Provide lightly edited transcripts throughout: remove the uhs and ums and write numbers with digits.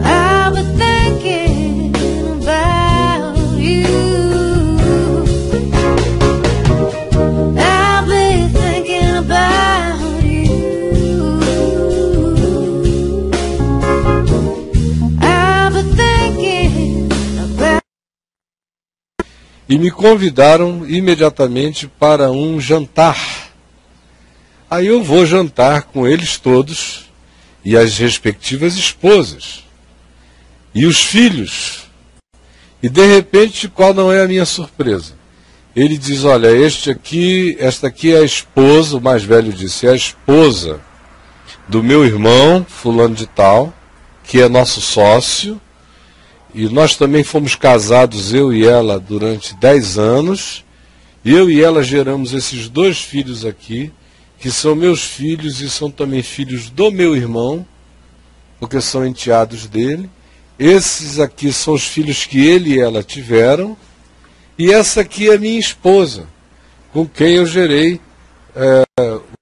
I've been thinking about you. I've been thinking about you. I've been thinking about. E me convidaram imediatamente para um jantar. Aí eu vou jantar com eles todos e as respectivas esposas e os filhos. E de repente, qual não é a minha surpresa? Ele diz: olha, esta aqui é a esposa, o mais velho disse, é a esposa do meu irmão, fulano de tal, que é nosso sócio, e nós também fomos casados, eu e ela, durante 10 anos, e eu e ela geramos esses 2 filhos aqui, que são meus filhos e são também filhos do meu irmão, porque são enteados dele. Esses aqui são os filhos que ele e ela tiveram, e essa aqui é minha esposa, com quem eu gerei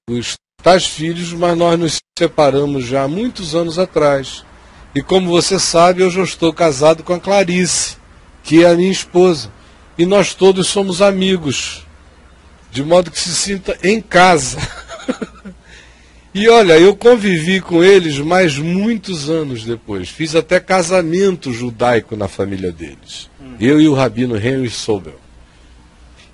os tais filhos, mas nós nos separamos já há muitos anos atrás. E como você sabe, eu já estou casado com a Clarice, que é a minha esposa, e nós todos somos amigos, de modo que se sinta em casa. E olha, eu convivi com eles mais muitos anos depois. Fiz até casamento judaico na família deles. Eu e o rabino Henry Sobel.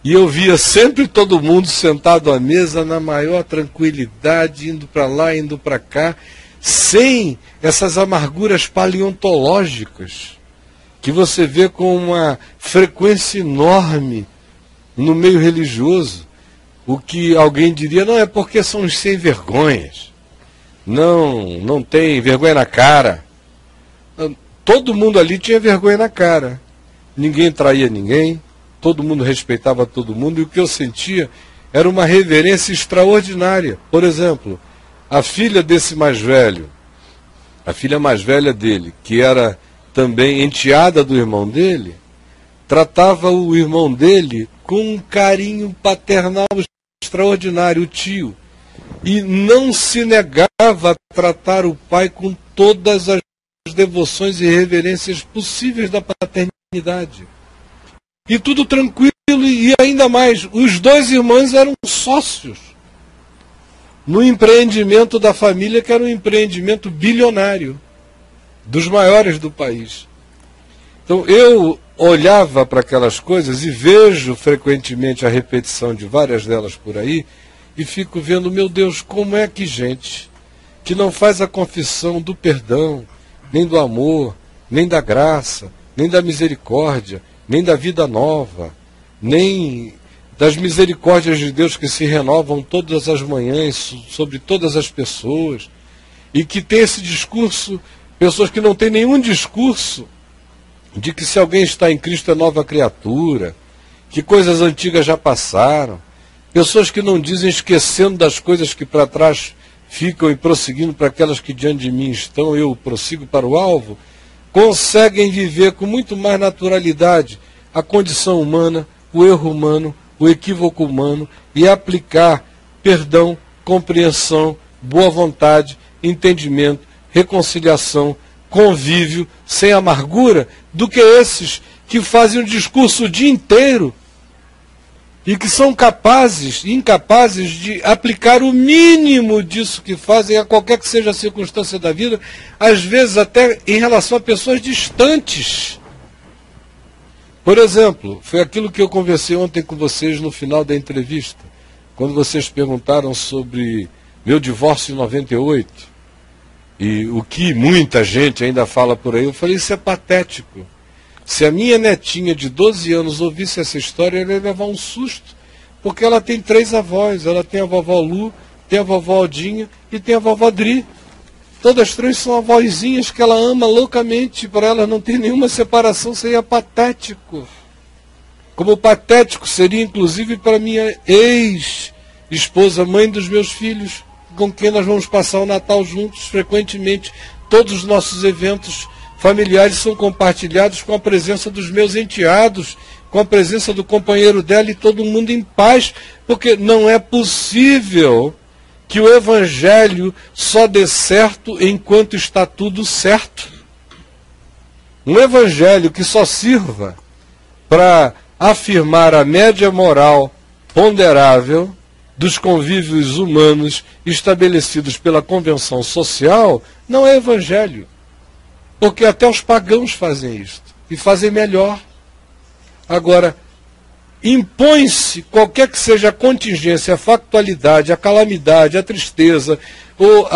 E eu via sempre todo mundo sentado à mesa na maior tranquilidade, indo para lá, indo para cá, sem essas amarguras paleontológicas que você vê com uma frequência enorme no meio religioso. O que alguém diria, não, é porque são os sem vergonhas. Não tem vergonha na cara. Todo mundo ali tinha vergonha na cara. Ninguém traía ninguém, todo mundo respeitava todo mundo, e o que eu sentia era uma reverência extraordinária. Por exemplo, a filha desse mais velho, a filha mais velha dele, que era também enteada do irmão dele, tratava o irmão dele com um carinho paternal extraordinário, o tio, e não se negava a tratar o pai com todas as devoções e reverências possíveis da paternidade. E tudo tranquilo, e ainda mais, os 2 irmãos eram sócios no empreendimento da família, que era um empreendimento bilionário, dos maiores do país. Então eu olhava para aquelas coisas e vejo frequentemente a repetição de várias delas por aí, e fico vendo, meu Deus, como é que gente que não faz a confissão do perdão, nem do amor, nem da graça, nem da misericórdia, nem da vida nova, nem das misericórdias de Deus que se renovam todas as manhãs sobre todas as pessoas, e que tem esse discurso, pessoas que não têm nenhum discurso de que se alguém está em Cristo é nova criatura, que coisas antigas já passaram, pessoas que não dizem esquecendo das coisas que para trás ficam e prosseguindo para aquelas que diante de mim estão, eu prossigo para o alvo, conseguem viver com muito mais naturalidade a condição humana, o erro humano, o equívoco humano, e aplicar perdão, compreensão, boa vontade, entendimento, reconciliação, convívio, sem amargura, do que esses que fazem um discurso o dia inteiro e que são incapazes de aplicar o mínimo disso que fazem a qualquer que seja a circunstância da vida, às vezes até em relação a pessoas distantes. Por exemplo, foi aquilo que eu conversei ontem com vocês no final da entrevista, quando vocês perguntaram sobre meu divórcio em 98. E o que muita gente ainda fala por aí, eu falei, isso é patético. Se a minha netinha de 12 anos ouvisse essa história, ela ia levar um susto, porque ela tem 3 avós, ela tem a vovó Lu, tem a vovó Aldinha e tem a vovó Dri. Todas 3 são avózinhas que ela ama loucamente, para ela não ter nenhuma separação, seria patético. Como patético seria inclusive para minha ex-esposa, mãe dos meus filhos, com quem nós vamos passar o Natal juntos frequentemente. Todos os nossos eventos familiares são compartilhados com a presença dos meus enteados, com a presença do companheiro dela, e todo mundo em paz, porque não é possível que o evangelho só dê certo enquanto está tudo certo. Um evangelho que só sirva para afirmar a média moral ponderável dos convívios humanos estabelecidos pela convenção social não é evangelho. Porque até os pagãos fazem isto. E fazem melhor. Agora, impõe-se qualquer que seja a contingência, a factualidade, a calamidade, a tristeza, ou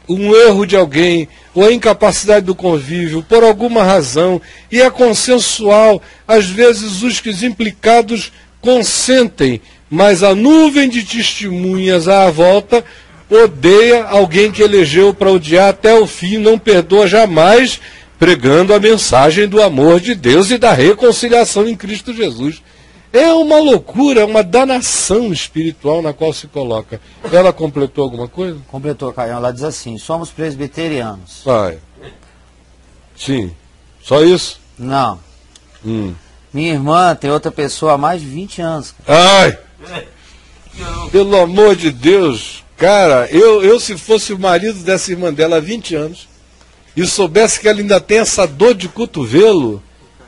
um erro de alguém, ou a incapacidade do convívio, por alguma razão, e é consensual. Às vezes os que os implicados consentem, mas a nuvem de testemunhas à volta odeia alguém que elegeu para odiar até o fim, não perdoa jamais, pregando a mensagem do amor de Deus e da reconciliação em Cristo Jesus. É uma loucura, uma danação espiritual na qual se coloca. Ela completou alguma coisa? Completou, Caião. Ela diz assim: somos presbiterianos. Vai. Sim. Só isso? Não. Minha irmã tem outra pessoa há mais de 20 anos. Ai! Pelo amor de Deus, cara, eu se fosse o marido dessa irmã dela há 20 anos e soubesse que ela ainda tem essa dor de cotovelo,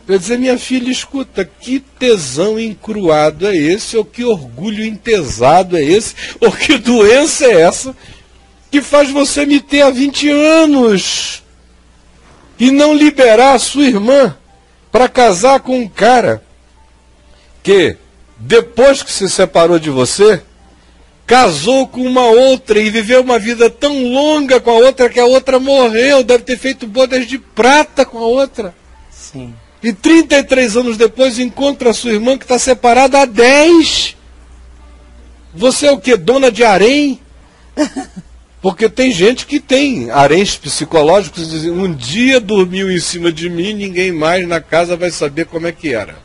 eu ia dizer: minha filha, escuta, que tesão encruado é esse, ou que orgulho entesado é esse, ou que doença é essa que faz você me ter há 20 anos e não liberar a sua irmã para casar com um cara que, depois que se separou de você, casou com uma outra e viveu uma vida tão longa com a outra que a outra morreu, deve ter feito bodas de prata com a outra. Sim. E 33 anos depois encontra a sua irmã que está separada há 10. Você é o quê? Dona de harém? Porque tem gente que tem haréns psicológicos, dizem: um dia dormiu em cima de mim, ninguém mais na casa vai saber como é que era.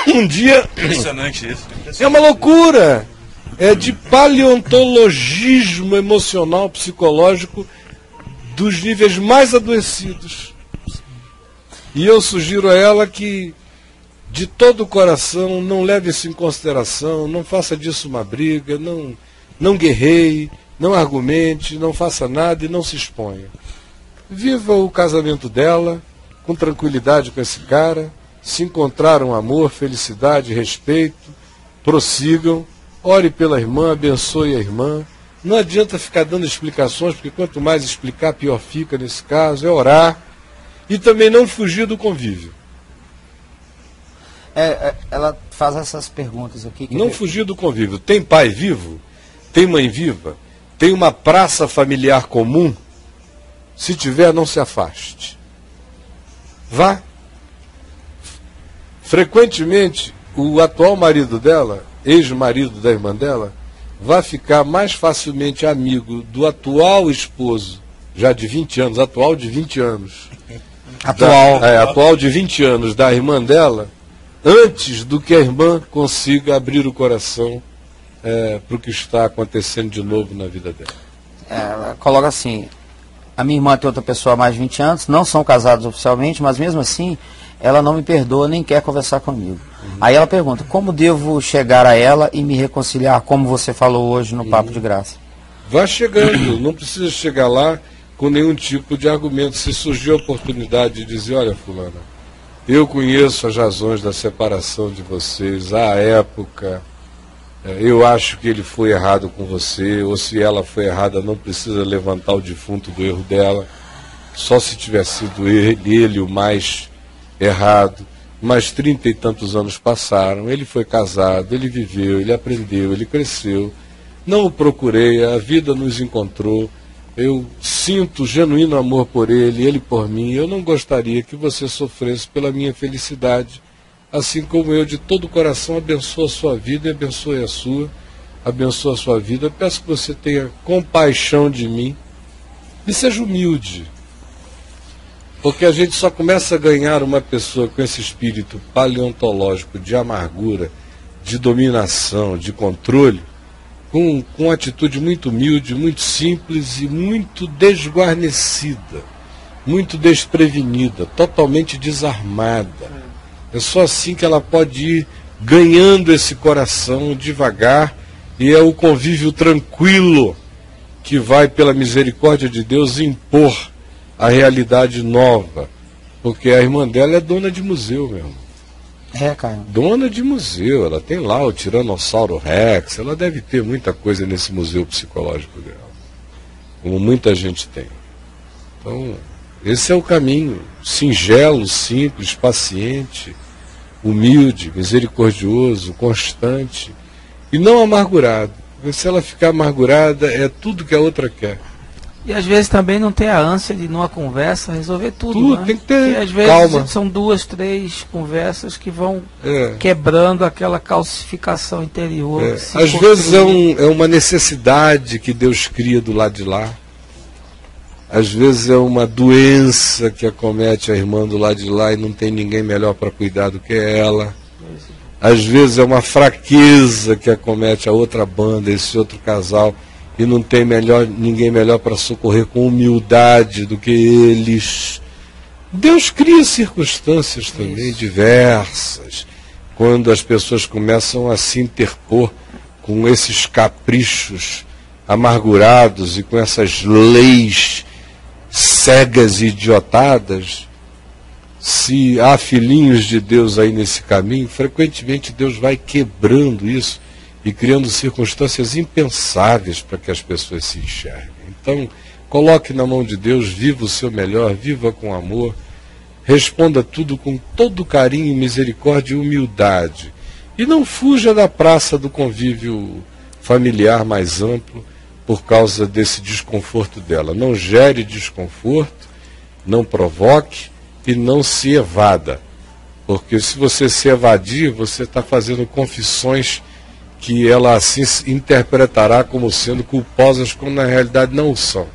Um dia... Impressionante isso. É uma loucura. É de paleontologismo emocional, psicológico, dos níveis mais adoecidos. E eu sugiro a ela que, de todo o coração, não leve isso em consideração, não faça disso uma briga, não guerreie, não argumente, não faça nada e não se exponha. Viva o casamento dela, com tranquilidade com esse cara, se encontraram amor, felicidade, respeito, prossigam, ore pela irmã, abençoe a irmã. Não adianta ficar dando explicações, porque quanto mais explicar, pior fica nesse caso, é orar. E também não fugir do convívio. Ela faz essas perguntas aqui. Não fugir do convívio. Tem pai vivo? Tem mãe viva? Tem uma praça familiar comum? Se tiver, não se afaste. Vá. Frequentemente, o atual marido dela, ex-marido da irmã dela, vai ficar mais facilmente amigo do atual esposo, já de 20 anos, atual de 20 anos. Atual de 20 anos da irmã dela, antes do que a irmã consiga abrir o coração para o que está acontecendo de novo na vida dela. Ela coloca assim: a minha irmã tem outra pessoa há mais de 20 anos, não são casados oficialmente, mas mesmo assim ela não me perdoa nem quer conversar comigo. Aí ela pergunta: como devo chegar a ela e me reconciliar, como você falou hoje no Papo de Graça? Vá chegando, não precisa chegar lá com nenhum tipo de argumento. Se surgir a oportunidade de dizer: olha, fulana, eu conheço as razões da separação de vocês, à época, eu acho que ele foi errado com você, ou se ela foi errada, não precisa levantar o defunto do erro dela, só se tiver sido ele o mais errado. Mas 30 e tantos anos passaram, ele foi casado, ele viveu, ele aprendeu, ele cresceu, não o procurei, a vida nos encontrou. Eu sinto genuíno amor por ele, ele por mim. Eu não gostaria que você sofresse pela minha felicidade. Assim como eu, de todo o coração, abençoo a sua vida e abençoe a sua. Abençoe a sua vida. Eu peço que você tenha compaixão de mim e seja humilde. Porque a gente só começa a ganhar uma pessoa com esse espírito paleontológico de amargura, de dominação, de controle, com uma atitude muito humilde, muito simples e muito desguarnecida, muito desprevenida, totalmente desarmada. É só assim que ela pode ir ganhando esse coração devagar E é o convívio tranquilo que vai, pela misericórdia de Deus, impor a realidade nova. Porque a irmã dela é dona de museu mesmo. É, Caio. Dona de museu, ela tem lá o Tiranossauro Rex, ela deve ter muita coisa nesse museu psicológico dela, como muita gente tem. Então, esse é o caminho, singelo, simples, paciente, humilde, misericordioso, constante, e não amargurado. Porque se ela ficar amargurada, é tudo que a outra quer. E às vezes também não tem a ânsia de, numa conversa, resolver tudo. Né? Tem que ter porque às vezes calma. são 2, 3 conversas que vão É. quebrando aquela calcificação interior. que se Às vezes construiu. é uma necessidade que Deus cria do lado de lá. Às vezes é uma doença que acomete a irmã do lado de lá e não tem ninguém melhor para cuidar do que ela. Às vezes é uma fraqueza que acomete a outra banda, esse outro casal, e não tem ninguém melhor para socorrer com humildade do que eles. Deus cria circunstâncias também diversas, quando as pessoas começam a se interpor com esses caprichos amargurados e com essas leis cegas e idiotadas. Se há filhinhos de Deus aí nesse caminho, frequentemente Deus vai quebrando isso e criando circunstâncias impensáveis para que as pessoas se enxerguem. Então, coloque na mão de Deus, viva o seu melhor, viva com amor, responda tudo com todo carinho, misericórdia e humildade. E não fuja da praça do convívio familiar mais amplo por causa desse desconforto dela. Não gere desconforto, não provoque e não se evada. Porque se você se evadir, você está fazendo confissões que ela assim interpretará como sendo culposas, quando na realidade não o são.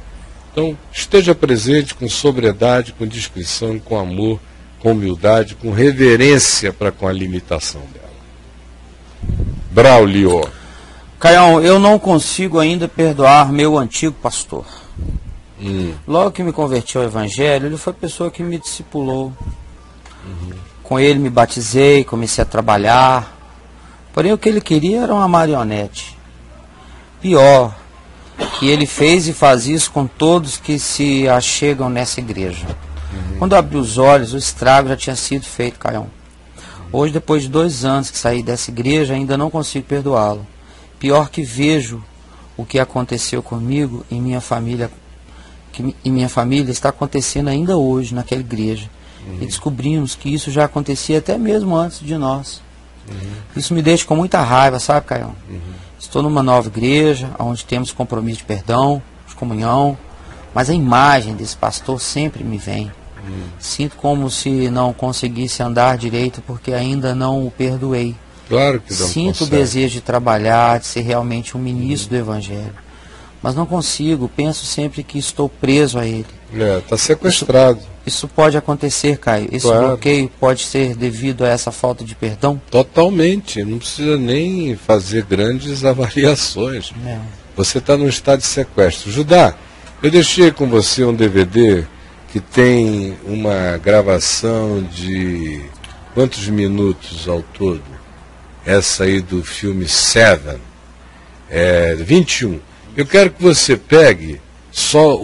Então, esteja presente com sobriedade, com discrição, com amor, com humildade, com reverência para com a limitação dela. Braulio. Caião, eu não consigo ainda perdoar meu antigo pastor. Logo que me converti ao Evangelho, ele foi a pessoa que me discipulou. Com ele me batizei, comecei a trabalhar. Porém, o que ele queria era uma marionete. Pior, que ele fez e faz isso com todos que se achegam nessa igreja. Quando eu abri os olhos, o estrago já tinha sido feito, Caião. Hoje, depois de 2 anos que saí dessa igreja, ainda não consigo perdoá-lo. Pior que vejo o que aconteceu comigo e minha família, que em minha família está acontecendo ainda hoje naquela igreja. E descobrimos que isso já acontecia até mesmo antes de nós. Isso me deixa com muita raiva, sabe, Caião? Estou numa nova igreja, onde temos compromisso de perdão, de comunhão, mas a imagem desse pastor sempre me vem. Sinto como se não conseguisse andar direito porque ainda não o perdoei. Claro que não Sinto o consegue. desejo de trabalhar, de ser realmente um ministro do Evangelho. Mas não consigo, penso sempre que estou preso a ele. Está sequestrado. Isso pode acontecer, Caio. Esse Claro. bloqueio pode ser devido a essa falta de perdão? Totalmente. Não precisa nem fazer grandes avaliações. Você está num estado de sequestro. Judá, eu deixei com você um DVD que tem uma gravação de quantos minutos ao todo? Essa aí do filme Seven, 21. Eu quero que você pegue só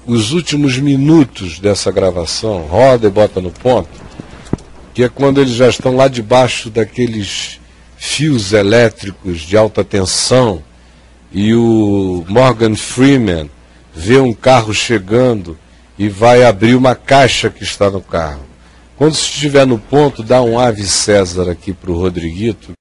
os últimos minutos dessa gravação, roda e bota no ponto, que é quando eles já estão lá debaixo daqueles fios elétricos de alta tensão e o Morgan Freeman vê um carro chegando e vai abrir uma caixa que está no carro. Quando estiver no ponto, dá um Ave César aqui para o Rodriguito.